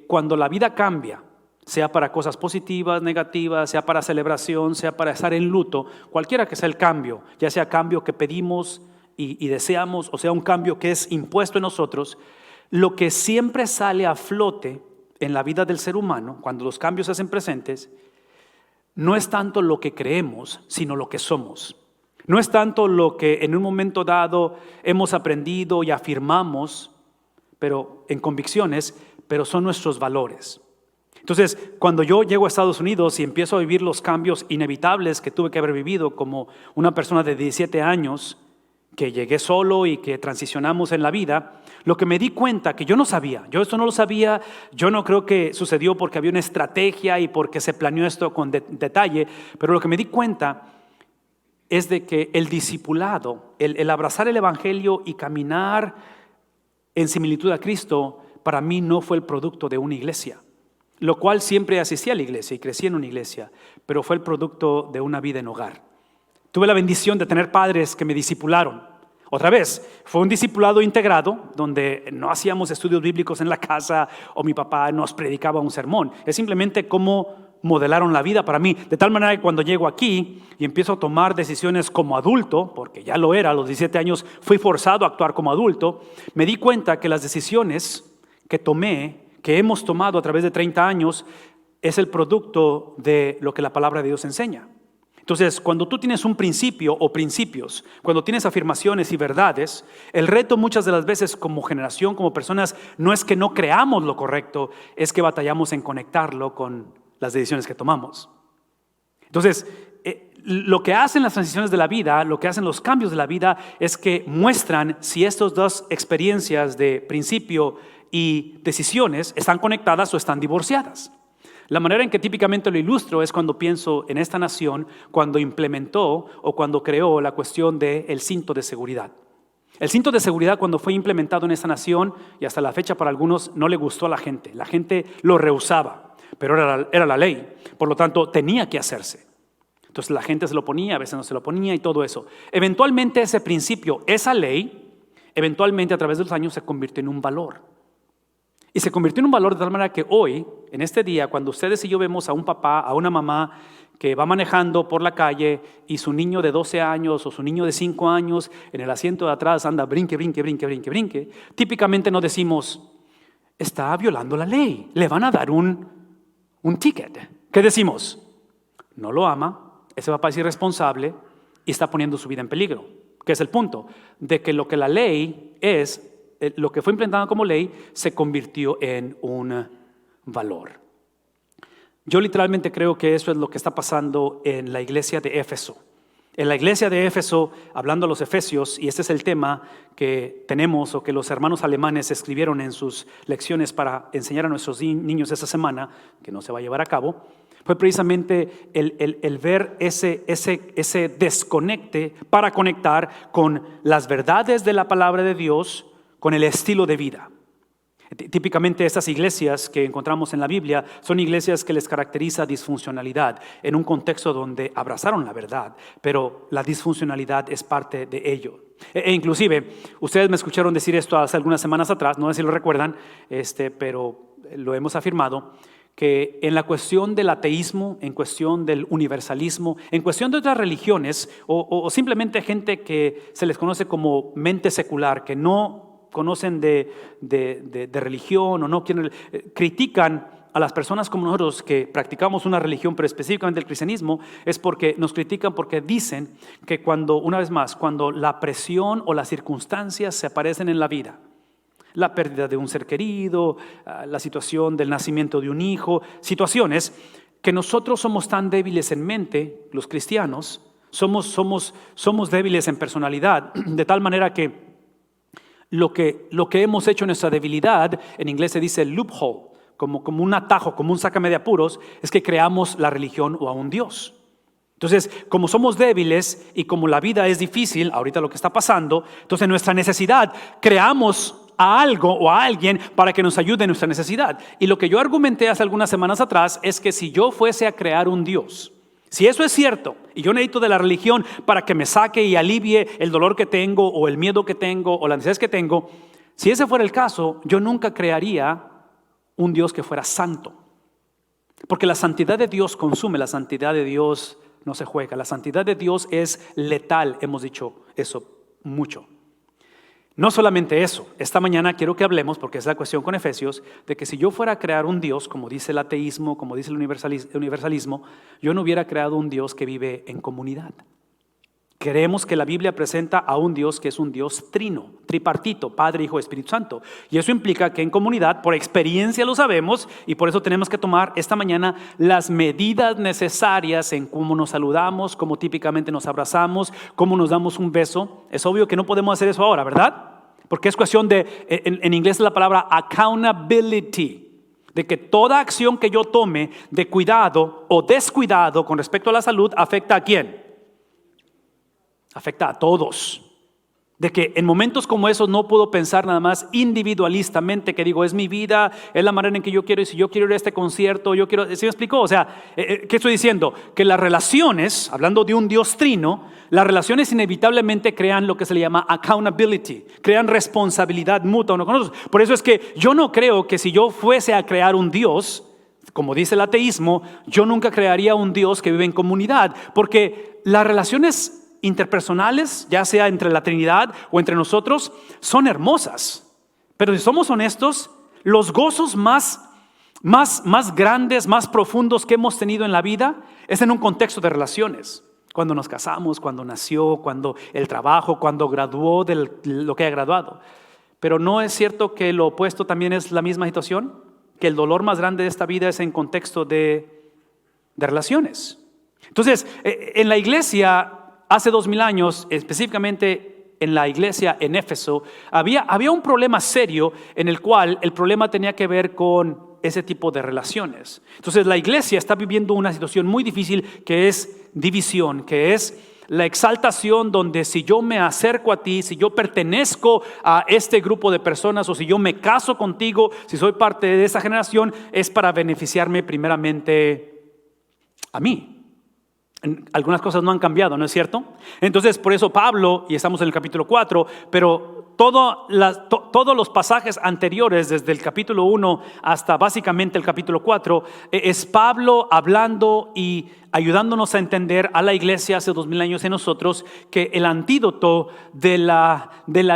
cuando la vida cambia, sea para cosas positivas, negativas, sea para celebración, sea para estar en luto, cualquiera que sea el cambio, ya sea cambio que pedimos y deseamos, o sea un cambio que es impuesto en nosotros, lo que siempre sale a flote en la vida del ser humano, cuando los cambios se hacen presentes, no es tanto lo que creemos, sino lo que somos. No es tanto lo que en un momento dado hemos aprendido y afirmamos, pero en convicciones, pero son nuestros valores. Entonces, cuando yo llego a Estados Unidos y empiezo a vivir los cambios inevitables que tuve que haber vivido como una persona de 17 años, que llegué solo y que transicionamos en la vida, lo que me di cuenta que yo no sabía, yo esto no lo sabía, yo no creo que sucedió porque había una estrategia y porque se planeó esto con detalle, pero lo que me di cuenta es de que el discipulado, el abrazar el evangelio y caminar en similitud a Cristo, para mí no fue el producto de una iglesia, lo cual siempre asistí a la iglesia y crecí en una iglesia, pero fue el producto de una vida en hogar. Tuve la bendición de tener padres que me discipularon. Otra vez, fue un discipulado integrado, donde no hacíamos estudios bíblicos en la casa o mi papá nos predicaba un sermón. Es simplemente cómo modelaron la vida para mí, de tal manera que cuando llego aquí y empiezo a tomar decisiones como adulto, porque ya lo era, a los 17 años fui forzado a actuar como adulto, me di cuenta que las decisiones que tomé, que hemos tomado a través de 30 años, es el producto de lo que la palabra de Dios enseña. Entonces, cuando tú tienes un principio o principios, cuando tienes afirmaciones y verdades, el reto muchas de las veces como generación, como personas, no es que no creamos lo correcto, es que batallamos en conectarlo con las decisiones que tomamos. Entonces, lo que hacen las transiciones de la vida, lo que hacen los cambios de la vida, es que muestran si estas dos experiencias de principio y decisiones están conectadas o están divorciadas. La manera en que típicamente lo ilustro es cuando pienso en esta nación, cuando implementó o cuando creó la cuestión del cinto de seguridad. El cinto de seguridad, cuando fue implementado en esta nación, y hasta la fecha para algunos no le gustó a la gente lo rehusaba, pero era la ley, por lo tanto tenía que hacerse. Entonces la gente se lo ponía, a veces no se lo ponía y todo eso. Eventualmente ese principio, esa ley, eventualmente a través de los años se convirtió en un valor. Y se convirtió en un valor de tal manera que hoy, en este día, cuando ustedes y yo vemos a un papá, a una mamá que va manejando por la calle y su niño de 12 años o su niño de 5 años en el asiento de atrás anda brinque, típicamente no decimos, está violando la ley, le van a dar un ticket. ¿Qué decimos? No lo ama, ese papá es irresponsable y está poniendo su vida en peligro. ¿Qué es el punto? De que lo que la ley es, lo que fue implementado como ley, se convirtió en un valor. Yo literalmente creo que eso es lo que está pasando en la iglesia de Éfeso. En la iglesia de Éfeso, hablando a los efesios, y este es el tema que tenemos o que los hermanos alemanes escribieron en sus lecciones para enseñar a nuestros niños esta semana, que no se va a llevar a cabo, fue precisamente el ver ese desconecte para conectar con las verdades de la palabra de Dios, con el estilo de vida. Típicamente estas iglesias que encontramos en la Biblia son iglesias que les caracteriza disfuncionalidad en un contexto donde abrazaron la verdad, pero la disfuncionalidad es parte de ello. Inclusive, ustedes me escucharon decir esto hace algunas semanas atrás, no sé si lo recuerdan, pero lo hemos afirmado, que en la cuestión del ateísmo, en cuestión del universalismo, en cuestión de otras religiones o simplemente gente que se les conoce como mente secular, que no conocen de religión o no quieren, critican a las personas como nosotros que practicamos una religión, pero específicamente el cristianismo, es porque nos critican porque dicen que cuando la presión o las circunstancias se aparecen en la vida, la pérdida de un ser querido, la situación del nacimiento de un hijo, situaciones que nosotros somos tan débiles en mente, los cristianos, somos débiles en personalidad, de tal manera que lo que hemos hecho en nuestra debilidad, en inglés se dice loophole, como un atajo, como un sácame de apuros, es que creamos la religión o a un Dios. Entonces, como somos débiles y como la vida es difícil, ahorita lo que está pasando, entonces nuestra necesidad, creamos a algo o a alguien para que nos ayude en nuestra necesidad. Y lo que yo argumenté hace algunas semanas atrás es que si yo fuese a crear un Dios, si eso es cierto, y yo necesito de la religión para que me saque y alivie el dolor que tengo o el miedo que tengo o la necesidad que tengo, si ese fuera el caso, yo nunca crearía un Dios que fuera santo. Porque la santidad de Dios consume, la santidad de Dios no se juega. La santidad de Dios es letal, hemos dicho eso mucho. No solamente eso, esta mañana quiero que hablemos, porque es la cuestión con Efesios, de que si yo fuera a crear un Dios, como dice el ateísmo, como dice el universalismo, yo no hubiera creado un Dios que vive en comunidad. Creemos que la Biblia presenta a un Dios que es un Dios trino, tripartito, Padre, Hijo, Espíritu Santo. Y eso implica que en comunidad, por experiencia lo sabemos, y por eso tenemos que tomar esta mañana las medidas necesarias en cómo nos saludamos, cómo típicamente nos abrazamos, cómo nos damos un beso. Es obvio que no podemos hacer eso ahora, ¿verdad? Porque es cuestión de, en inglés es la palabra accountability, de que toda acción que yo tome de cuidado o descuidado con respecto a la salud afecta ¿a quién? Afecta a todos. De que en momentos como esos no puedo pensar nada más individualistamente, que digo, es mi vida, es la manera en que yo quiero, y si yo quiero ir a este concierto, yo quiero, ¿sí me explicó? O sea, ¿qué estoy diciendo? Que las relaciones, hablando de un Dios trino, las relaciones inevitablemente crean lo que se le llama accountability, crean responsabilidad mutua uno con otros. Por eso es que yo no creo que si yo fuese a crear un Dios, como dice el ateísmo, yo nunca crearía un Dios que vive en comunidad, porque las relaciones interpersonales, ya sea entre la Trinidad o entre nosotros, son hermosas. Pero si somos honestos, los gozos más grandes, más profundos que hemos tenido en la vida es en un contexto de relaciones. Cuando nos casamos, cuando nació, cuando el trabajo, cuando graduó de lo que haya graduado. Pero ¿no es cierto que lo opuesto también es la misma situación? Que el dolor más grande de esta vida es en contexto de relaciones. Entonces, en la iglesia hace 2000 años, específicamente en la iglesia en Éfeso, había un problema serio en el cual el problema tenía que ver con ese tipo de relaciones. Entonces la iglesia está viviendo una situación muy difícil que es división, que es la exaltación donde si yo me acerco a ti, si yo pertenezco a este grupo de personas o si yo me caso contigo, si soy parte de esa generación, es para beneficiarme primeramente a mí. Algunas cosas no han cambiado, ¿no es cierto? Entonces, por eso Pablo, y estamos en el capítulo 4, pero todos los pasajes anteriores, desde el capítulo 1 hasta básicamente el capítulo 4, es Pablo hablando y ayudándonos a entender a la iglesia hace 2000 años en nosotros que el antídoto de la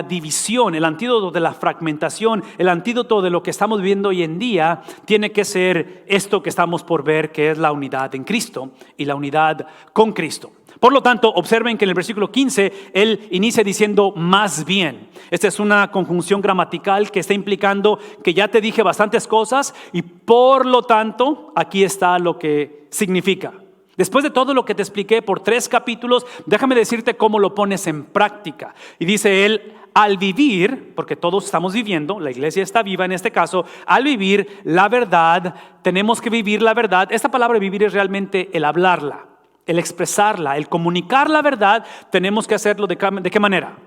división, el antídoto de la fragmentación, el antídoto de lo que estamos viviendo hoy en día tiene que ser esto que estamos por ver, que es la unidad en Cristo y la unidad con Cristo. Por lo tanto, observen que en el versículo 15 él inicia diciendo más bien. Esta es una conjunción gramatical que está implicando que ya te dije bastantes cosas y por lo tanto aquí está lo que significa. Después de todo lo que te expliqué por 3 capítulos, déjame decirte cómo lo pones en práctica. Y dice él, al vivir, porque todos estamos viviendo, la iglesia está viva en este caso, al vivir la verdad, tenemos que vivir la verdad. Esta palabra vivir es realmente el hablarla, el expresarla, el comunicar la verdad. Tenemos que hacerlo ¿de qué manera?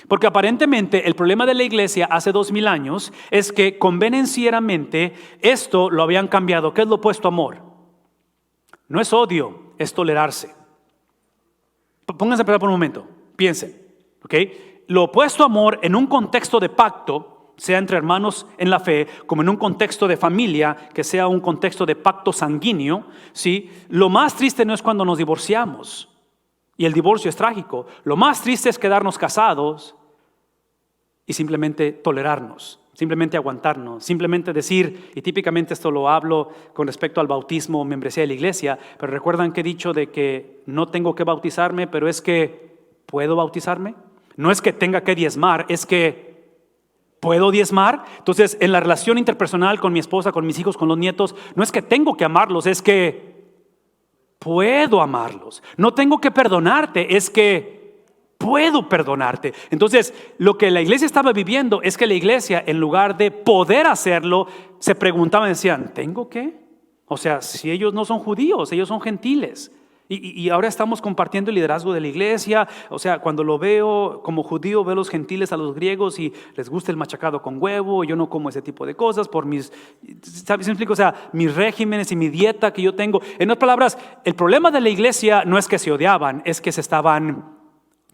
Porque aparentemente el problema de la iglesia hace 2000 años es que convenencieramente esto lo habían cambiado. ¿Qué es lo opuesto a amor? No es odio, es tolerarse. Pónganse a pensar por un momento, piensen, ¿ok? Lo opuesto a amor en un contexto de pacto, sea entre hermanos en la fe, como en un contexto de familia, que sea un contexto de pacto sanguíneo, ¿sí? Lo más triste no es cuando nos divorciamos, y el divorcio es trágico. Lo más triste es quedarnos casados y simplemente tolerarnos. Simplemente aguantarnos, simplemente decir, y típicamente esto lo hablo con respecto al bautismo o membresía de la iglesia, pero recuerdan que he dicho de que no tengo que bautizarme, pero es que puedo bautizarme. No es que tenga que diezmar, es que puedo diezmar. Entonces, en la relación interpersonal con mi esposa, con mis hijos, con los nietos, no es que tengo que amarlos, es que puedo amarlos. No tengo que perdonarte, es que puedo perdonarte. Entonces, lo que la iglesia estaba viviendo es que la iglesia, en lugar de poder hacerlo, se preguntaban, decían, ¿tengo qué? O sea, si ellos no son judíos, ellos son gentiles. Y ahora estamos compartiendo el liderazgo de la iglesia. O sea, cuando lo veo como judío, veo a los gentiles, a los griegos y les gusta el machacado con huevo. Yo no como ese tipo de cosas por mis, ¿sabes? ¿Me explico? O sea, mis regímenes y mi dieta que yo tengo. En otras palabras, el problema de la iglesia no es que se odiaban, es que se estaban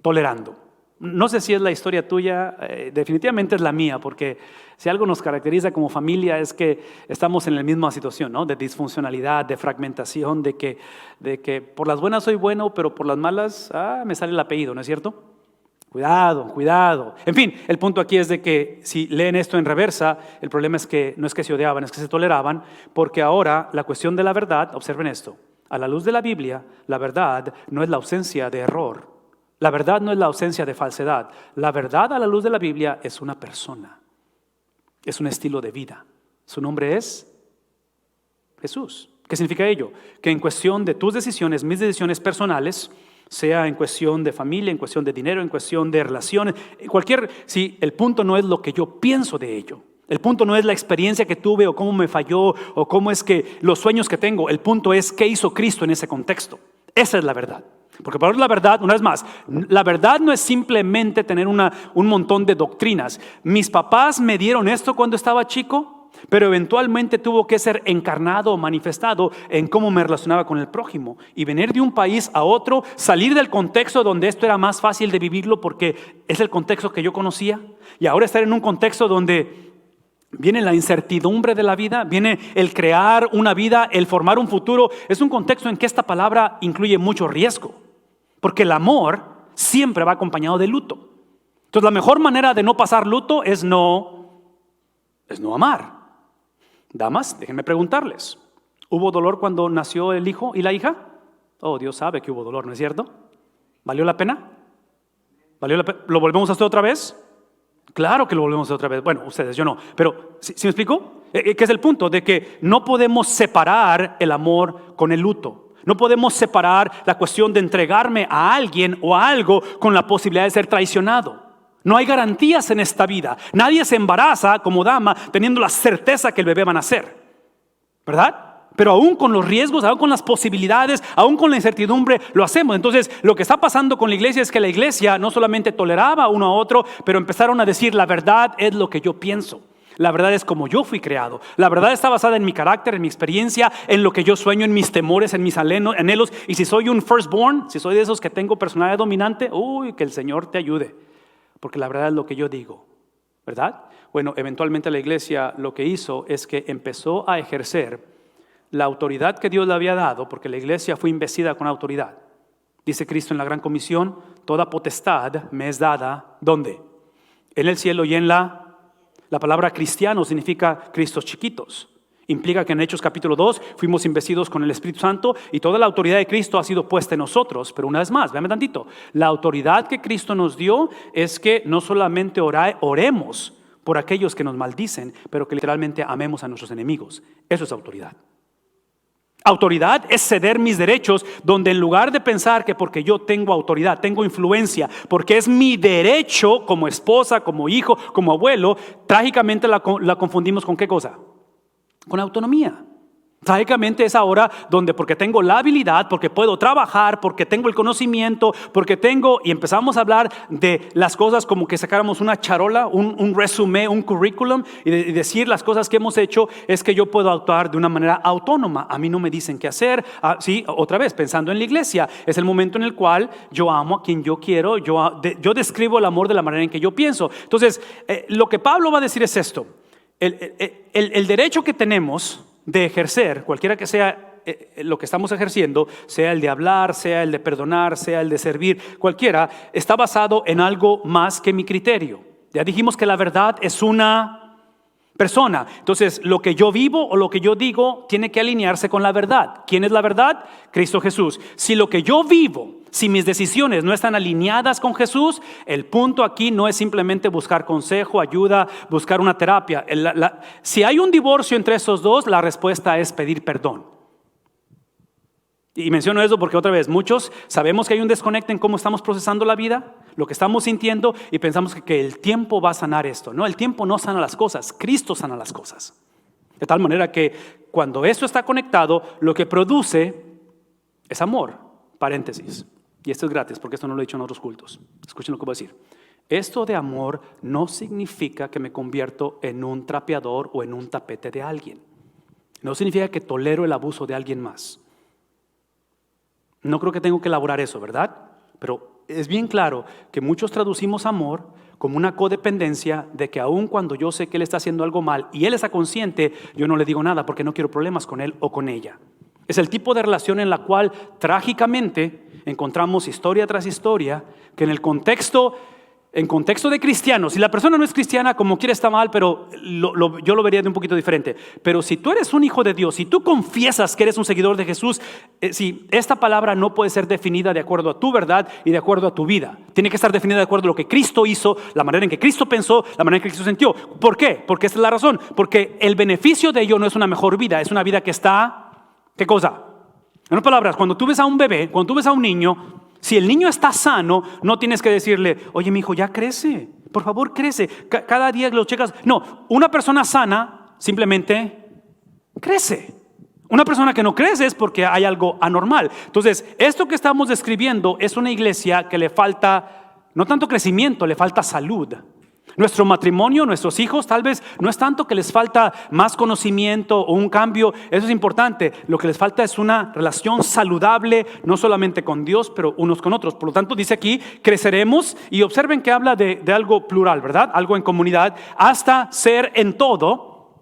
tolerando. No sé si es la historia tuya, definitivamente es la mía, porque si algo nos caracteriza como familia es que estamos en la misma situación, ¿no? De disfuncionalidad, de fragmentación, de que por las buenas soy bueno, pero por las malas me sale el apellido, ¿no es cierto? Cuidado, cuidado. En fin, el punto aquí es de que si leen esto en reversa, el problema es que no es que se odiaban, es que se toleraban, porque ahora la cuestión de la verdad, observen esto, a la luz de la Biblia, la verdad no es la ausencia de error. La verdad no es la ausencia de falsedad. La verdad a la luz de la Biblia es una persona, es un estilo de vida. Su nombre es Jesús. ¿Qué significa ello? Que en cuestión de tus decisiones, mis decisiones personales, sea en cuestión de familia, en cuestión de dinero, en cuestión de relaciones, el punto no es lo que yo pienso de ello. El punto no es la experiencia que tuve o cómo me falló o cómo es que los sueños que tengo. El punto es qué hizo Cristo en ese contexto. Esa es la verdad. Porque para la verdad, una vez más, la verdad no es simplemente tener un montón de doctrinas. Mis papás me dieron esto cuando estaba chico, pero eventualmente tuvo que ser encarnado o manifestado en cómo me relacionaba con el prójimo. Y venir de un país a otro, salir del contexto donde esto era más fácil de vivirlo porque es el contexto que yo conocía. Y ahora estar en un contexto donde viene la incertidumbre de la vida, viene el crear una vida, el formar un futuro. Es un contexto en que esta palabra incluye mucho riesgo, porque el amor siempre va acompañado de luto. Entonces la mejor manera de no pasar luto es no amar. Damas, déjenme preguntarles, ¿hubo dolor cuando nació el hijo y la hija? Oh, Dios sabe que hubo dolor, ¿no es cierto? ¿Valió la pena? ¿Lo volvemos a hacer otra vez? Claro que lo volvemos a hacer otra vez. Bueno, ustedes, yo no. Pero, ¿sí me explico? ¿Qué es el punto? De que no podemos separar el amor con el luto. No podemos separar la cuestión de entregarme a alguien o a algo con la posibilidad de ser traicionado. No hay garantías en esta vida. Nadie se embaraza como dama teniendo la certeza que el bebé va a nacer, ¿verdad? Pero aún con los riesgos, aún con las posibilidades, aún con la incertidumbre, lo hacemos. Entonces, lo que está pasando con la iglesia es que la iglesia no solamente toleraba uno a otro, pero empezaron a decir, la verdad es lo que yo pienso. La verdad es como yo fui creado. La verdad está basada en mi carácter, en mi experiencia, en lo que yo sueño, en mis temores, en mis anhelos. Y si soy un firstborn, si soy de esos que tengo personalidad dominante, que el Señor te ayude. Porque la verdad es lo que yo digo, ¿verdad? Bueno, eventualmente la iglesia lo que hizo es que empezó a ejercer la autoridad que Dios le había dado, porque la iglesia fue investida con autoridad. Dice Cristo en la Gran Comisión, toda potestad me es dada, ¿dónde? En el cielo y en la palabra cristiano significa Cristos chiquitos. Implica que en Hechos capítulo 2 fuimos investidos con el Espíritu Santo y toda la autoridad de Cristo ha sido puesta en nosotros. Pero una vez más, véame tantito, la autoridad que Cristo nos dio es que no solamente oremos por aquellos que nos maldicen, pero que literalmente amemos a nuestros enemigos. Eso es autoridad. Autoridad es ceder mis derechos, donde en lugar de pensar que porque yo tengo autoridad, tengo influencia, porque es mi derecho como esposa, como hijo, como abuelo, trágicamente la confundimos ¿con qué cosa? Con autonomía. Trágicamente es ahora donde porque tengo la habilidad, porque puedo trabajar, porque tengo el conocimiento, y empezamos a hablar de las cosas como que sacáramos una charola, un resumen, un currículum y decir las cosas que hemos hecho, es que yo puedo actuar de una manera autónoma. A mí no me dicen qué hacer. Sí, otra vez, pensando en la iglesia, es el momento en el cual yo amo a quien yo quiero, yo describo el amor de la manera en que yo pienso. Entonces, lo que Pablo va a decir es esto. El derecho que tenemos de ejercer, cualquiera que sea lo que estamos ejerciendo, sea el de hablar, sea el de perdonar, sea el de servir, cualquiera, está basado en algo más que mi criterio. Ya dijimos que la verdad es una persona. Entonces, lo que yo vivo o lo que yo digo tiene que alinearse con la verdad. ¿Quién es la verdad? Cristo Jesús. Si lo que yo vivo, si mis decisiones no están alineadas con Jesús, el punto aquí no es simplemente buscar consejo, ayuda, buscar una terapia. Si hay un divorcio entre esos dos, la respuesta es pedir perdón. Y menciono eso porque otra vez, muchos sabemos que hay un desconecto en cómo estamos procesando la vida, lo que estamos sintiendo, y pensamos que el tiempo va a sanar esto. No, el tiempo no sana las cosas, Cristo sana las cosas. De tal manera que cuando esto está conectado, lo que produce es amor. Paréntesis. Y esto es gratis porque esto no lo he dicho en otros cultos. Escuchen lo que voy a decir. Esto de amor no significa que me convierto en un trapeador o en un tapete de alguien. No significa que tolero el abuso de alguien más. No creo que tengo que elaborar eso, ¿verdad? Pero es bien claro que muchos traducimos amor como una codependencia de que aun cuando yo sé que él está haciendo algo mal y él está consciente, yo no le digo nada porque no quiero problemas con él o con ella. Es el tipo de relación en la cual trágicamente encontramos historia tras historia que en contexto de cristianos, si la persona no es cristiana, como quiera está mal, pero yo lo vería de un poquito diferente. Pero si tú eres un hijo de Dios, si tú confiesas que eres un seguidor de Jesús, si esta palabra no puede ser definida de acuerdo a tu verdad y de acuerdo a tu vida. Tiene que estar definida de acuerdo a lo que Cristo hizo, la manera en que Cristo pensó, la manera en que Cristo sintió. ¿Por qué? Porque esta es la razón. Porque el beneficio de ello no es una mejor vida, es una vida que está, ¿qué cosa? En otras palabras, cuando tú ves a un bebé, cuando tú ves a un niño, si el niño está sano, no tienes que decirle, oye, mi hijo, ya crece, por favor, crece. Cada día lo checas. No, una persona sana simplemente crece. Una persona que no crece es porque hay algo anormal. Entonces, esto que estamos describiendo es una iglesia que le falta, no tanto crecimiento, le falta salud. Nuestro matrimonio, nuestros hijos, tal vez no es tanto que les falta más conocimiento o un cambio, eso es importante. Lo que les falta es una relación saludable, no solamente con Dios, pero unos con otros. Por lo tanto, dice aquí, creceremos, y observen que habla de algo plural, ¿verdad? Algo en comunidad, hasta ser en todo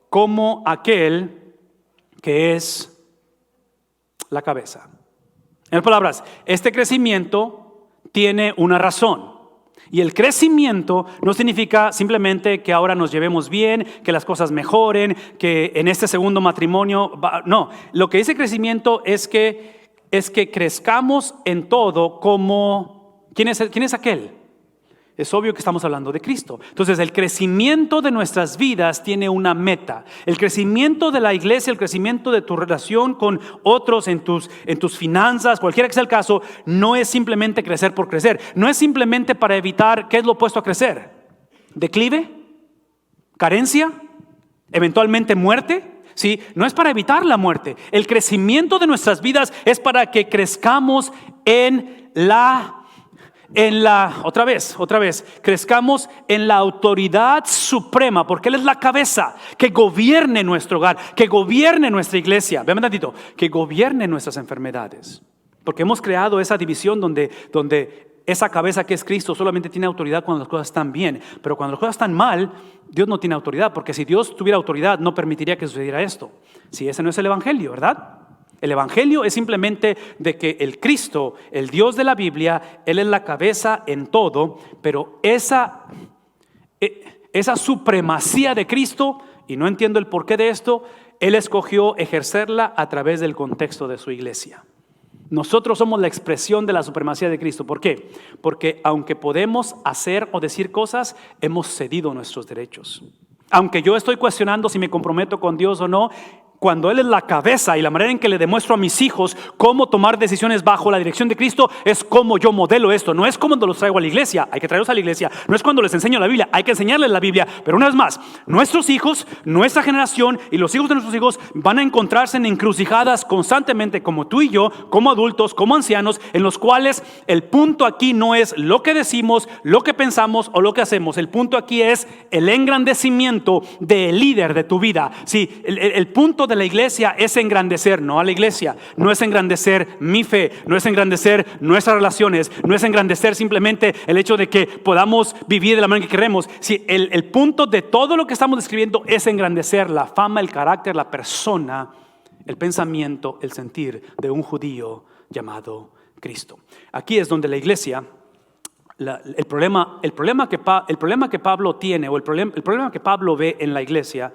como aquel que es la cabeza. En otras palabras, este crecimiento tiene una razón. Y el crecimiento no significa simplemente que ahora nos llevemos bien, que las cosas mejoren, que en este segundo matrimonio, no. Lo que dice crecimiento es que crezcamos en todo como, ¿quién es aquel? Es obvio que estamos hablando de Cristo. Entonces, el crecimiento de nuestras vidas tiene una meta. El crecimiento de la iglesia, el crecimiento de tu relación con otros en tus finanzas, cualquiera que sea el caso, no es simplemente crecer por crecer. No es simplemente para evitar, ¿qué es lo opuesto a crecer? ¿Declive? ¿Carencia? ¿Eventualmente muerte? Sí, no es para evitar la muerte. El crecimiento de nuestras vidas es para que crezcamos otra vez, crezcamos en la autoridad suprema, porque Él es la cabeza que gobierne nuestro hogar, que gobierne nuestra iglesia, vean tantito, que gobierne nuestras enfermedades, porque hemos creado esa división donde esa cabeza que es Cristo solamente tiene autoridad cuando las cosas están bien, pero cuando las cosas están mal, Dios no tiene autoridad, porque si Dios tuviera autoridad no permitiría que sucediera esto. Si ese no es el evangelio, ¿verdad? El evangelio es simplemente de que el Cristo, el Dios de la Biblia, Él es la cabeza en todo, pero esa supremacía de Cristo, y no entiendo el porqué de esto, Él escogió ejercerla a través del contexto de su iglesia. Nosotros somos la expresión de la supremacía de Cristo. ¿Por qué? Porque aunque podemos hacer o decir cosas, hemos cedido nuestros derechos. Aunque yo estoy cuestionando si me comprometo con Dios o no, cuando Él es la cabeza y la manera en que le demuestro a mis hijos cómo tomar decisiones bajo la dirección de Cristo es como yo modelo esto. No es cuando los traigo a la iglesia, hay que traerlos a la iglesia. No es cuando les enseño la Biblia, hay que enseñarles la Biblia. Pero una vez más, nuestros hijos, nuestra generación y los hijos de nuestros hijos van a encontrarse en encrucijadas constantemente, como tú y yo, como adultos, como ancianos, en los cuales el punto aquí no es lo que decimos, lo que pensamos o lo que hacemos. El punto aquí es el engrandecimiento del líder de tu vida. Sí, el punto de la iglesia es engrandecer, no a la iglesia, no es engrandecer mi fe, no es engrandecer nuestras relaciones, no es engrandecer simplemente el hecho de que podamos vivir de la manera que queremos. Sí, el punto de todo lo que estamos describiendo es engrandecer la fama, el carácter, la persona, el pensamiento, el sentir de un judío llamado Cristo. Aquí es donde la iglesia, el problema que Pablo tiene, o el problema que Pablo ve en la iglesia.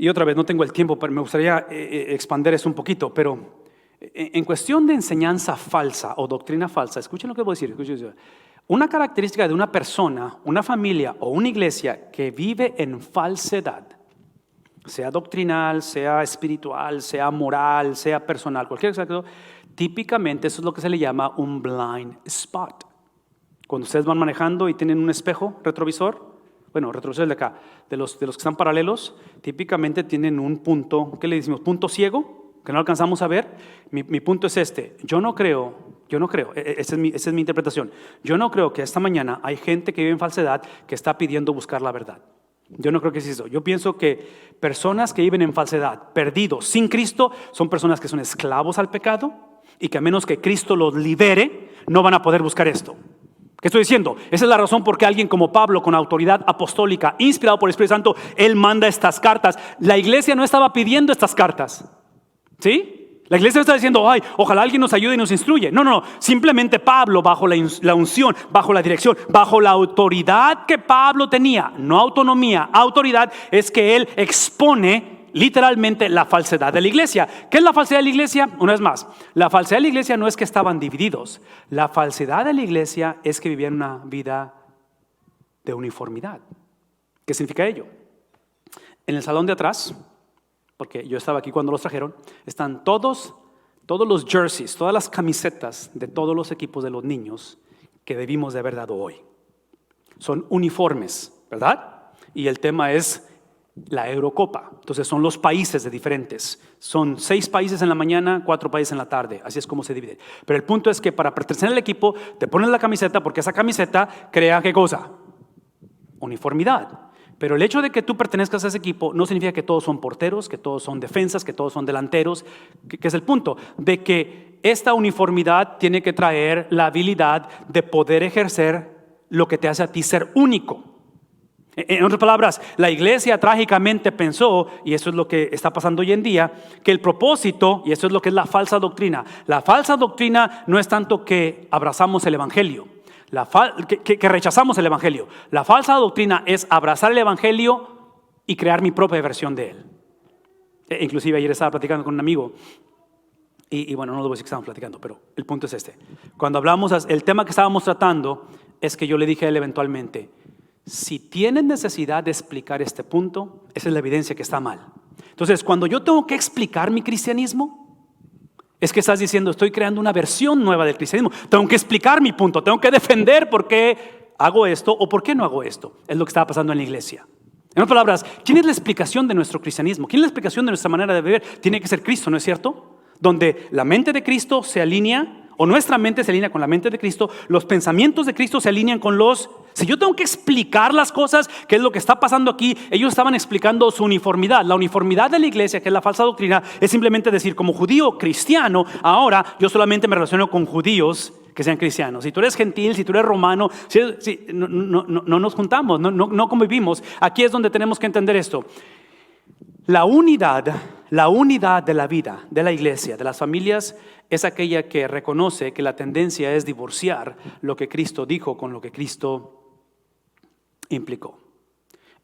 Y otra vez, no tengo el tiempo, pero me gustaría expandir eso un poquito. Pero en cuestión de enseñanza falsa o doctrina falsa, escuchen lo que voy a decir. Escuchen. Una característica de una persona, una familia o una iglesia que vive en falsedad, sea doctrinal, sea espiritual, sea moral, sea personal, cualquier cosa, típicamente eso es lo que se le llama un blind spot. Cuando ustedes van manejando y tienen un espejo retrovisor, bueno, retrovisores de acá, de los que están paralelos, típicamente tienen un punto, ¿qué le decimos? Punto ciego, que no alcanzamos a ver. Mi punto es este: yo no creo, esa es mi interpretación. Yo no creo que esta mañana hay gente que vive en falsedad que está pidiendo buscar la verdad. Yo no creo que es eso. Yo pienso que personas que viven en falsedad, perdidos, sin Cristo, son personas que son esclavos al pecado. y que a menos que Cristo los libere, no van a poder buscar esto. ¿Qué estoy diciendo? Esa es la razón por qué alguien como Pablo, con autoridad apostólica, inspirado por el Espíritu Santo, él manda estas cartas. La iglesia no estaba pidiendo estas cartas, ¿sí? La iglesia no está diciendo, ay, ojalá alguien nos ayude y nos instruye. No, no, no. Simplemente Pablo, bajo la unción, bajo la dirección, bajo la autoridad que Pablo tenía, no autonomía, autoridad, es que él expone literalmente la falsedad de la iglesia. ¿Qué es la falsedad de la iglesia? Una vez más, la falsedad de la iglesia no es que estaban divididos. La falsedad de la iglesia es que vivían una vida de uniformidad. ¿Qué significa ello? En el salón de atrás, porque yo estaba aquí cuando los trajeron, están todos los jerseys, todas las camisetas de todos los equipos de los niños que debimos de haber dado hoy. Son uniformes, ¿verdad? Y el tema es la Eurocopa. Entonces son los países de diferentes. Son 6 países en la mañana, 4 países en la tarde. Así es como se divide. Pero el punto es que para pertenecer al equipo te pones la camiseta porque esa camiseta crea ¿qué cosa? Uniformidad. Pero el hecho de que tú pertenezcas a ese equipo no significa que todos son porteros, que todos son defensas, que todos son delanteros, que es el punto de que esta uniformidad tiene que traer la habilidad de poder ejercer lo que te hace a ti ser único. En otras palabras, la iglesia trágicamente pensó, y eso es lo que está pasando hoy en día, que el propósito, y eso es lo que es la falsa doctrina no es tanto que abrazamos el evangelio, que rechazamos el evangelio. La falsa doctrina es abrazar el evangelio y crear mi propia versión de él. Inclusive ayer estaba platicando con un amigo y bueno, no lo voy a decir que estábamos platicando, pero el punto es este. Cuando hablamos, el tema que estábamos tratando es que yo le dije a él eventualmente, si tienes necesidad de explicar este punto, esa es la evidencia que está mal. Entonces, cuando yo tengo que explicar mi cristianismo, es que estás diciendo, estoy creando una versión nueva del cristianismo. Tengo que explicar mi punto, tengo que defender por qué hago esto o por qué no hago esto. Es lo que estaba pasando en la iglesia. En otras palabras, ¿quién es la explicación de nuestro cristianismo? ¿Quién es la explicación de nuestra manera de vivir? Tiene que ser Cristo, ¿no es cierto? Donde la mente de Cristo se alinea, o nuestra mente se alinea con la mente de Cristo, los pensamientos de Cristo se alinean con los... Si yo tengo que explicar las cosas, ¿qué es lo que está pasando aquí? Ellos estaban explicando su uniformidad. La uniformidad de la iglesia, que es la falsa doctrina, es simplemente decir, como judío cristiano, ahora yo solamente me relaciono con judíos que sean cristianos. Si tú eres gentil, si tú eres romano, no nos juntamos, no convivimos. Aquí es donde tenemos que entender esto. La unidad de la vida, de la iglesia, de las familias, es aquella que reconoce que la tendencia es divorciar lo que Cristo dijo con lo que Cristo implicó.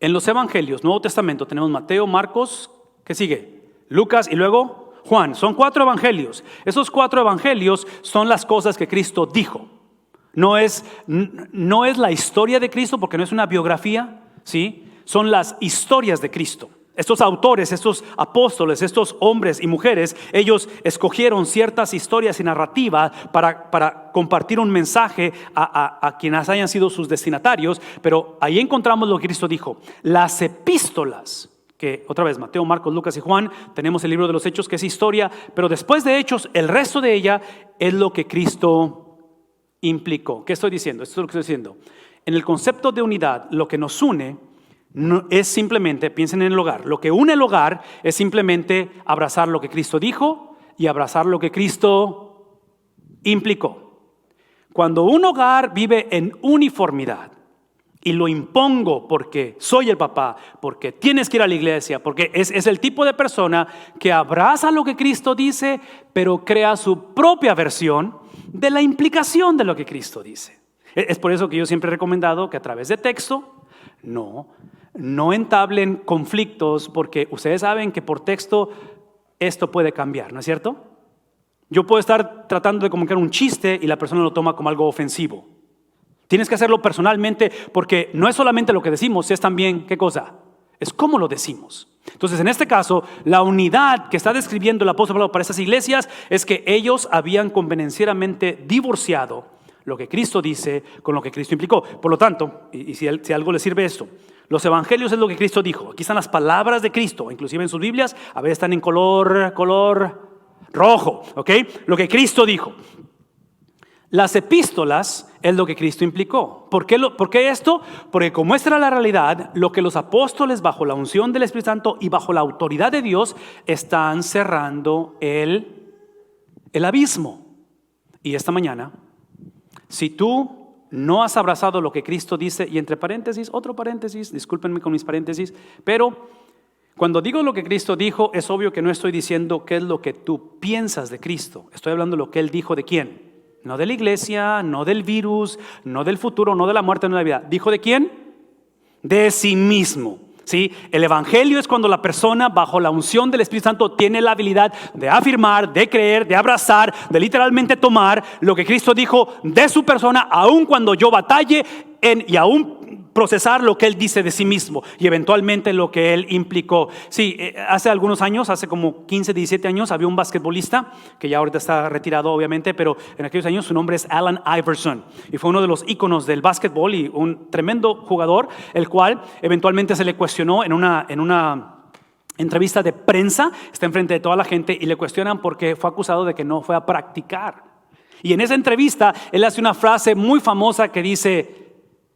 En los evangelios, Nuevo Testamento, tenemos Mateo, Marcos, ¿qué sigue? Lucas y luego Juan. Son 4 evangelios. Esos 4 evangelios son las cosas que Cristo dijo. No es la historia de Cristo, porque no es una biografía, ¿sí? Son las historias de Cristo. Estos autores, estos apóstoles, estos hombres y mujeres, ellos escogieron ciertas historias y narrativas para compartir un mensaje a quienes hayan sido sus destinatarios. Pero ahí encontramos lo que Cristo dijo. Las epístolas, que otra vez Mateo, Marcos, Lucas y Juan, tenemos el libro de los Hechos, que es historia, pero después de Hechos, el resto de ella es lo que Cristo implicó. ¿Qué estoy diciendo? Esto es lo que estoy diciendo. En el concepto de unidad, lo que nos une no es simplemente, piensen en el hogar, lo que une el hogar es simplemente abrazar lo que Cristo dijo y abrazar lo que Cristo implicó. Cuando un hogar vive en uniformidad y lo impongo porque soy el papá, porque tienes que ir a la iglesia, porque es el tipo de persona que abraza lo que Cristo dice, pero crea su propia versión de la implicación de lo que Cristo dice. Es por eso que yo siempre he recomendado que a través de texto no entablen conflictos, porque ustedes saben que por texto esto puede cambiar, ¿no es cierto? Yo puedo estar tratando de comunicar un chiste y la persona lo toma como algo ofensivo. Tienes que hacerlo personalmente, porque no es solamente lo que decimos, es también, ¿qué cosa? Es cómo lo decimos. Entonces, en este caso, la unidad que está describiendo el apóstol Pablo para esas iglesias es que ellos habían convenencieramente divorciado lo que Cristo dice con lo que Cristo implicó. Por lo tanto, y si algo les sirve esto, los evangelios es lo que Cristo dijo. Aquí están las palabras de Cristo, inclusive en sus Biblias, a veces están en color rojo, ¿ok? Lo que Cristo dijo. Las epístolas es lo que Cristo implicó. ¿Por qué esto? Porque como esta era la realidad, lo que los apóstoles bajo la unción del Espíritu Santo y bajo la autoridad de Dios están cerrando el abismo. Y esta mañana, si tú no has abrazado lo que Cristo dice, y entre paréntesis, otro paréntesis, discúlpenme con mis paréntesis, pero cuando digo lo que Cristo dijo, es obvio que no estoy diciendo qué es lo que tú piensas de Cristo. Estoy hablando de lo que Él dijo de quién. No de la iglesia, no del virus, no del futuro, no de la muerte, no de la vida. ¿Dijo de quién? De sí mismo. ¿Sí? El evangelio es cuando la persona bajo la unción del Espíritu Santo tiene la habilidad de afirmar, de creer, de abrazar, de literalmente tomar lo que Cristo dijo de su persona, aun cuando yo batalle y aún procesar lo que Él dice de sí mismo y eventualmente lo que Él implicó. Sí, hace algunos años, hace como 15, 17 años, había un basquetbolista que ya ahorita está retirado obviamente, pero en aquellos años su nombre es Allen Iverson y fue uno de los íconos del básquetbol y un tremendo jugador, el cual eventualmente se le cuestionó en una entrevista de prensa, está enfrente de toda la gente y le cuestionan porque fue acusado de que no fue a practicar. Y en esa entrevista él hace una frase muy famosa que dice: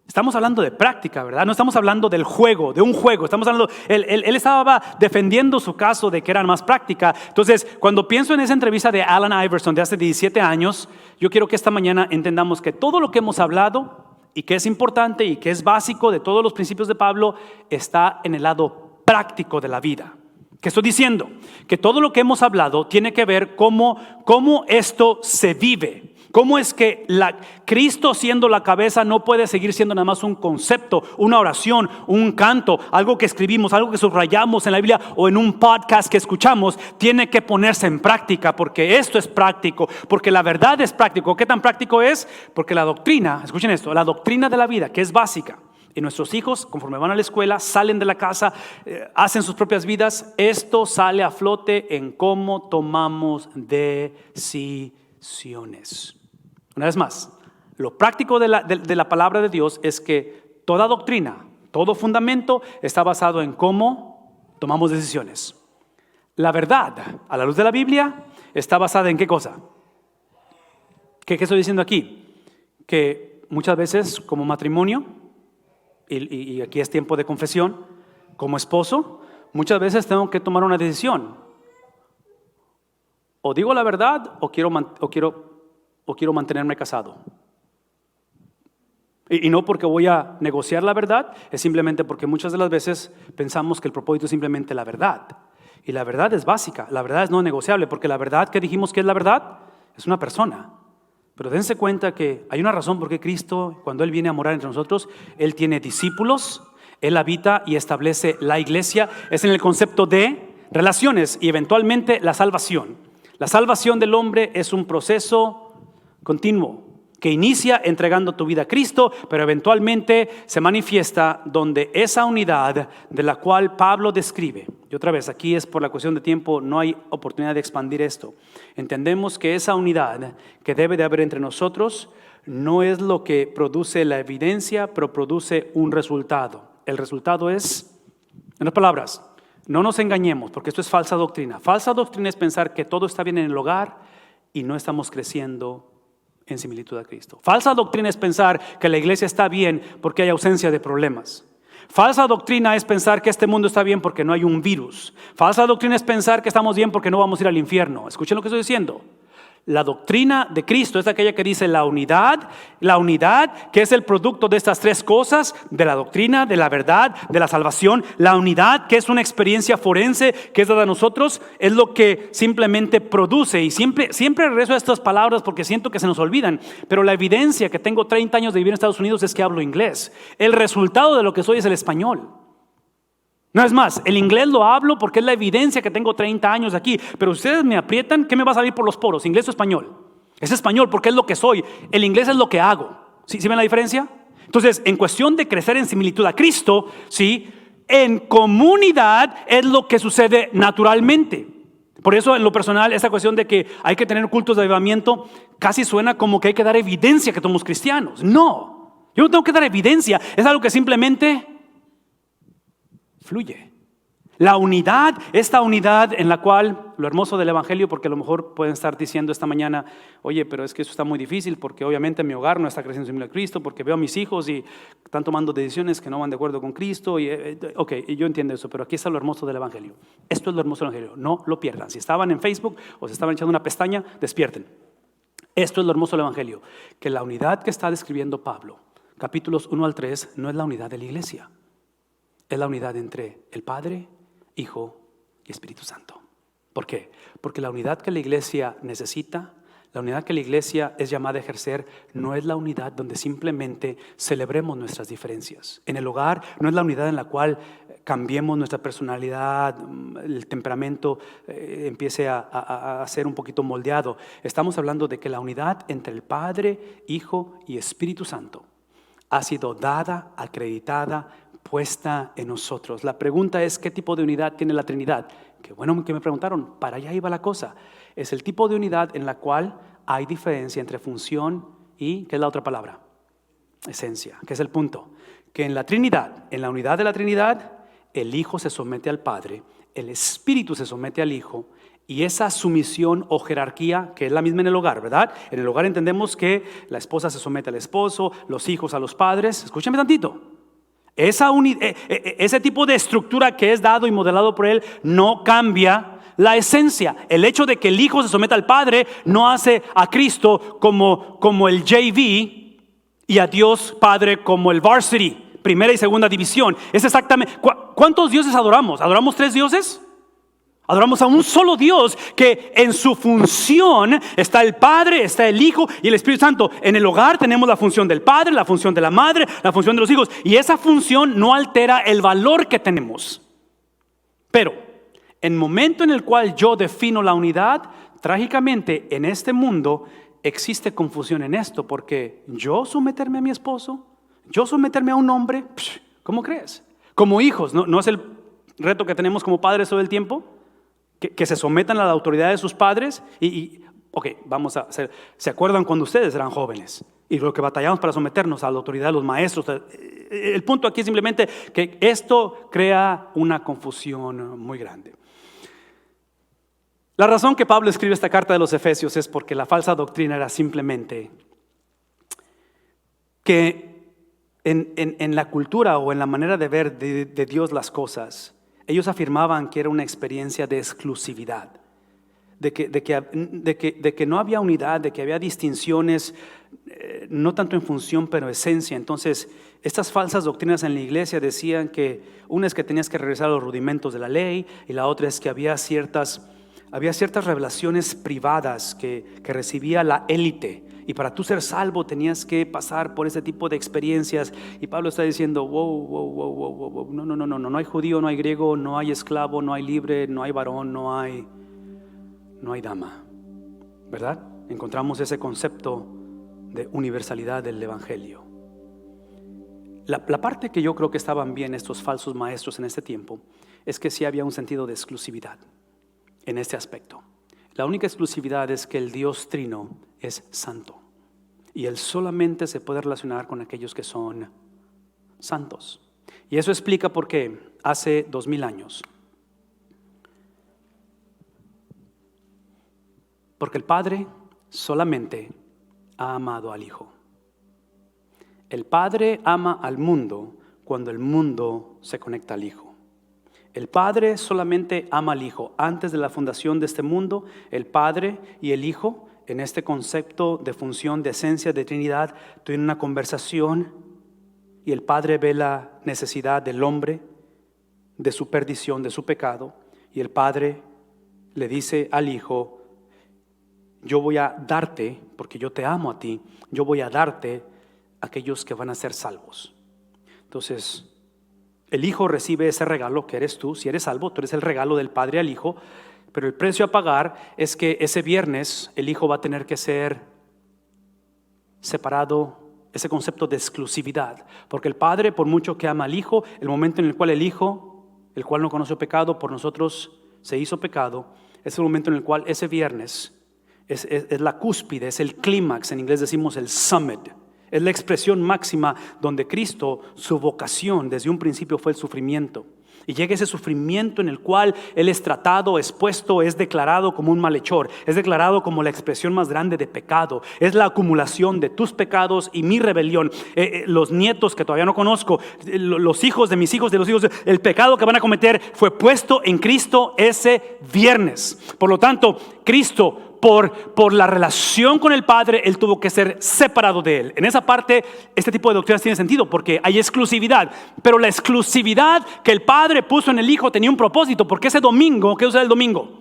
estamos hablando de práctica, ¿verdad? No estamos hablando del juego, de un juego. Estamos hablando, él estaba defendiendo su caso de que era más práctica. Entonces, cuando pienso en esa entrevista de Allen Iverson de hace 17 años, yo quiero que esta mañana entendamos que todo lo que hemos hablado y que es importante y que es básico de todos los principios de Pablo está en el lado práctico de la vida. ¿Qué estoy diciendo? Que todo lo que hemos hablado tiene que ver cómo esto se vive. ¿Cómo es que Cristo siendo la cabeza no puede seguir siendo nada más un concepto, una oración, un canto, algo que escribimos, algo que subrayamos en la Biblia o en un podcast que escuchamos? Tiene que ponerse en práctica porque esto es práctico, porque la verdad es práctico. ¿Qué tan práctico es? Porque la doctrina, escuchen esto, la doctrina de la vida, que es básica, y nuestros hijos, conforme van a la escuela, salen de la casa, hacen sus propias vidas, esto sale a flote en cómo tomamos decisiones. Una vez más, lo práctico de la palabra de Dios es que toda doctrina, todo fundamento está basado en cómo tomamos decisiones. La verdad, a la luz de la Biblia, está basada en ¿qué cosa? ¿Qué estoy diciendo aquí? Que muchas veces como matrimonio, y aquí es tiempo de confesión, como esposo, muchas veces tengo que tomar una decisión. O digo la verdad o quiero mantenerme casado. Y no porque voy a negociar la verdad, es simplemente porque muchas de las veces pensamos que el propósito es simplemente la verdad. Y la verdad es básica, la verdad es no negociable, porque la verdad que dijimos que es la verdad es una persona. Pero dense cuenta que hay una razón por qué Cristo, cuando Él viene a morar entre nosotros, Él tiene discípulos, Él habita y establece la iglesia. Es en el concepto de relaciones y eventualmente la salvación. La salvación del hombre es un proceso continuo que inicia entregando tu vida a Cristo, pero eventualmente se manifiesta donde esa unidad de la cual Pablo describe. Y otra vez, aquí es por la cuestión de tiempo, no hay oportunidad de expandir esto. Entendemos que esa unidad que debe de haber entre nosotros no es lo que produce la evidencia, pero produce un resultado. El resultado es, en otras palabras, no nos engañemos, porque esto es falsa doctrina. Falsa doctrina es pensar que todo está bien en el hogar y no estamos creciendo en similitud a Cristo. Falsa doctrina es pensar que la iglesia está bien porque hay ausencia de problemas. Falsa doctrina es pensar que este mundo está bien porque no hay un virus. Falsa doctrina es pensar que estamos bien porque no vamos a ir al infierno. Escuchen lo que estoy diciendo. La doctrina de Cristo es aquella que dice la unidad que es el producto de estas tres cosas, de la doctrina, de la verdad, de la salvación. La unidad que es una experiencia forense que es dada a nosotros, es lo que simplemente produce. Y siempre regreso a estas palabras porque siento que se nos olvidan, pero la evidencia que tengo 30 años de vivir en Estados Unidos es que hablo inglés. El resultado de lo que soy es el español. No es más, el inglés lo hablo porque es la evidencia que tengo 30 años aquí. Pero ustedes me aprietan, ¿qué me va a salir por los poros? ¿Inglés o español? Es español porque es lo que soy. El inglés es lo que hago. ¿Sí ven la diferencia? Entonces, en cuestión de crecer en similitud a Cristo, ¿sí? En comunidad es lo que sucede naturalmente. Por eso, en lo personal, esta cuestión de que hay que tener cultos de avivamiento casi suena como que hay que dar evidencia que somos cristianos. No, yo no tengo que dar evidencia. Es algo que simplemente fluye. La unidad, esta unidad en la cual, lo hermoso del evangelio, porque a lo mejor pueden estar diciendo esta mañana, oye, pero es que eso está muy difícil porque obviamente mi hogar no está creciendo en similitud a Cristo, porque veo a mis hijos y están tomando decisiones que no van de acuerdo con Cristo. Ok, yo entiendo eso, pero aquí está lo hermoso del evangelio. Esto es lo hermoso del evangelio, no lo pierdan. Si estaban en Facebook o se estaban echando una pestaña, despierten. Esto es lo hermoso del Evangelio, que la unidad que está describiendo Pablo, capítulos 1 al 3, no es la unidad de la iglesia. Es la unidad entre el Padre, Hijo y Espíritu Santo. ¿Por qué? Porque la unidad que la iglesia necesita, la unidad que la iglesia es llamada a ejercer, no es la unidad donde simplemente celebremos nuestras diferencias. En el hogar no es la unidad en la cual cambiemos nuestra personalidad, el temperamento empiece a ser un poquito moldeado. Estamos hablando de que la unidad entre el Padre, Hijo y Espíritu Santo ha sido dada, acreditada, puesta en nosotros. La pregunta es, ¿qué tipo de unidad tiene la Trinidad? Qué bueno que me preguntaron, para allá iba la cosa. Es el tipo de unidad en la cual hay diferencia entre función y, ¿qué es la otra palabra? Esencia, que es el punto. Que en la Trinidad, en la unidad de la Trinidad, el Hijo se somete al Padre, el Espíritu se somete al Hijo, y esa sumisión o jerarquía, que es la misma en el hogar, ¿verdad? En el hogar entendemos que la esposa se somete al esposo, los hijos a los padres. Escúchame tantito. Ese tipo de estructura que es dado y modelado por Él no cambia la esencia. El hecho de que el Hijo se someta al Padre no hace a Cristo como el JV y a Dios Padre como el varsity, primera y segunda división. Es exactamente. ¿Cuántos dioses adoramos? ¿Adoramos 3 dioses? Adoramos a un solo Dios que en su función está el Padre, está el Hijo y el Espíritu Santo. En el hogar tenemos la función del Padre, la función de la Madre, la función de los hijos. Y esa función no altera el valor que tenemos. Pero en el momento en el cual yo defino la unidad, trágicamente en este mundo existe confusión en esto. Porque yo someterme a mi esposo, yo someterme a un hombre, ¿cómo crees? Como hijos, ¿no es el reto que tenemos como padres todo el tiempo? Que se sometan a la autoridad de sus padres ok, vamos a hacer. ¿Se acuerdan cuando ustedes eran jóvenes? Y lo que batallamos para someternos a la autoridad de los maestros. El punto aquí es simplemente que esto crea una confusión muy grande. La razón que Pablo escribe esta carta de los Efesios es porque la falsa doctrina era simplemente que en la cultura o en la manera de ver de Dios las cosas, ellos afirmaban que era una experiencia de exclusividad, de que no había unidad, de que había distinciones, no tanto en función, pero esencia. Entonces, estas falsas doctrinas en la iglesia decían que una es que tenías que regresar a los rudimentos de la ley, y la otra es que había ciertas revelaciones privadas que recibía la élite. Y para tú ser salvo tenías que pasar por ese tipo de experiencias. Y Pablo está diciendo, wow, no hay judío, no hay griego, no hay esclavo, no hay libre, no hay varón, no hay dama. ¿Verdad? Encontramos ese concepto de universalidad del Evangelio. La parte que yo creo que estaban bien estos falsos maestros en este tiempo es que sí había un sentido de exclusividad en este aspecto. La única exclusividad es que el Dios Trino es santo y Él solamente se puede relacionar con aquellos que son santos. Y eso explica por qué hace 2000 años, porque el Padre solamente ha amado al Hijo. El Padre ama al mundo cuando el mundo se conecta al Hijo. El Padre solamente ama al Hijo. Antes de la fundación de este mundo, el Padre y el Hijo, en este concepto de función, de esencia, de Trinidad, tuvieron una conversación y el Padre ve la necesidad del hombre, de su perdición, de su pecado, y el Padre le dice al Hijo, yo voy a darte, porque yo te amo a ti, yo voy a darte a aquellos que van a ser salvos. Entonces, el Hijo recibe ese regalo que eres tú. Si eres salvo, tú eres el regalo del Padre al Hijo. Pero el precio a pagar es que ese viernes el Hijo va a tener que ser separado, ese concepto de exclusividad. Porque el Padre, por mucho que ama al Hijo, el momento en el cual el Hijo, el cual no conoció pecado, por nosotros se hizo pecado, es el momento en el cual ese viernes es la cúspide, es el clímax. En inglés decimos el summit. Es la expresión máxima donde Cristo, su vocación desde un principio fue el sufrimiento. Y llega ese sufrimiento en el cual Él es tratado, expuesto, es declarado como un malhechor, es declarado como la expresión más grande de pecado. Es la acumulación de tus pecados y mi rebelión. Los nietos que todavía no conozco, los hijos de mis hijos, de los hijos, el pecado que van a cometer fue puesto en Cristo ese viernes. Por lo tanto, Cristo, por la relación con el Padre, Él tuvo que ser separado de Él. En esa parte, este tipo de doctrinas tiene sentido porque hay exclusividad. Pero la exclusividad que el Padre puso en el Hijo tenía un propósito. Porque ese domingo, ¿qué usa el domingo?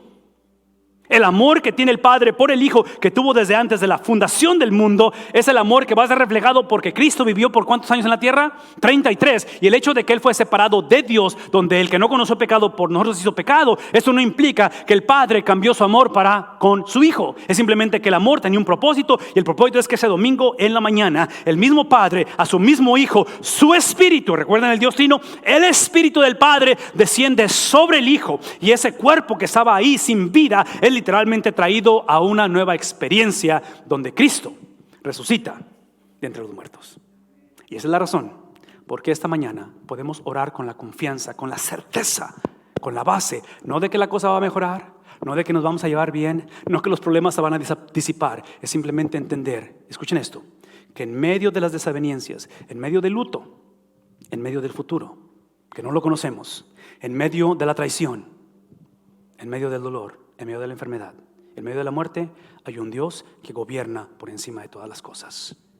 El amor que tiene el Padre por el Hijo, que tuvo desde antes de la fundación del mundo, es el amor que va a ser reflejado porque Cristo vivió por ¿cuántos años en la tierra? 33. Y el hecho de que Él fue separado de Dios, donde el que no conoció pecado por nosotros hizo pecado, eso no implica que el Padre cambió su amor para con su Hijo. Es simplemente que el amor tenía un propósito, y el propósito es que ese domingo en la mañana, el mismo Padre a su mismo Hijo, su Espíritu, recuerdan el Dios Trino, el Espíritu del Padre desciende sobre el Hijo, y ese cuerpo que estaba ahí sin vida, Él literalmente traído a una nueva experiencia donde Cristo resucita de entre los muertos. Y esa es la razón por qué esta mañana podemos orar con la confianza, con la certeza, con la base, no de que la cosa va a mejorar, no de que nos vamos a llevar bien, no que los problemas se van a disipar. Es simplemente entender, escuchen esto, que en medio de las desavenencias, en medio del luto, en medio del futuro, que no lo conocemos, en medio de la traición, en medio del dolor, en medio de la enfermedad, en medio de la muerte, hay un Dios que gobierna por encima de todas las cosas.